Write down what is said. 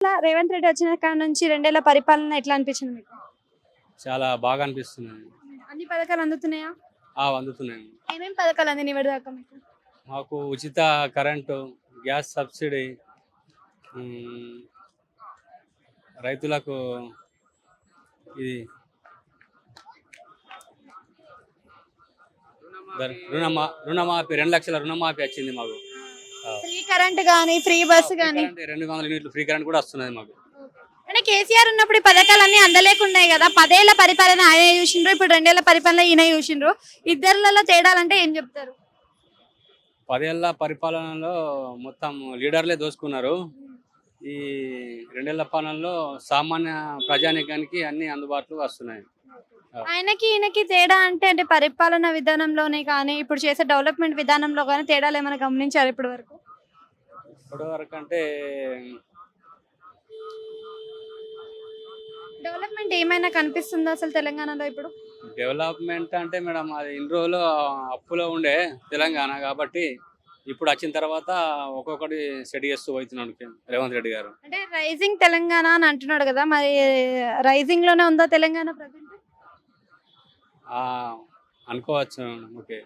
ఇలా రేవంత్ రెడ్డి వచ్చిన కాడ నుంచి 2 ఏళ్ల పరిపాలన ఎట్లా అనిపించింది మీకు? చాలా బాగా అనిపిస్తున్నాయి. అన్ని పథకాలు అందుతున్నాయా? అందుతున్నాయి. ఏమేం పథకాలు అందినాయి ఇప్పటిదాకా మీకు? మాకు ఉచిత కరెంటు, గ్యాస్ సబ్సిడీ, ఉమ్, రైతులకు ఇది రుణమాఫీ 2 లక్షల రుణమాఫీ వచ్చింది మాకు. ఫ్రీ కరెంట్ గానీ ఫ్రీ బస్ గానీ 200 యూనిట్లు ఫ్రీ కరెంట్ కూడా వస్తున్నది మాకు. అంటే కేసీఆర్ ఉన్నప్పుడు ఈ పథకాలన్నీ అందలేకున్నాయి కదా. 10 ఏళ్ల పరిపాలన ఆయన చూసిండ్రు, ఇప్పుడు 2 ఏళ్ల పరిపాలన ఈయన చూసిండ్రు. ఇద్దరిలో తేడాలంటే ఏం చెప్తారు? 10 ఏళ్ల పరిపాలనలో మొత్తం లీడర్లే దోసుకున్నారు. ఈ 2 ఏళ్ల పాలనలో సామాన్య ప్రజానికానికి అన్ని అందుబాటులో వస్తున్నాయి. ఆయనకి ఈయనకి తేడా అంటే పరిపాలన విధానంలోనే కానీ ఇప్పుడు చేసే డెవలప్మెంట్ విధానంలో కానీ తేడాలు ఏమైనా గమనించారు ఇప్పటి వరకు? ఇప్పటివరకు అంటే డెవలప్మెంట్ ఏమైనా కనిపిస్తుందా అసలు తెలంగాణలో ఇప్పుడు? డెవలప్మెంట్ అంటే మేడం, అది ఇన్ని రోజులు అప్పులో ఉండే తెలంగాణ కాబట్టి ఇప్పుడు వచ్చిన తర్వాత ఒక్కొక్కటి సెట్ చేస్తూ పోతున్నాడు రేవంత్ రెడ్డి గారు. అంటే రైజింగ్ తెలంగాణ అని అంటున్నాడు కదా, మరి రైజింగ్ లోనే ఉందా తెలంగాణ ప్రజెంట్? ఆ, అనుకోవచ్చు మేడం. ఓకే.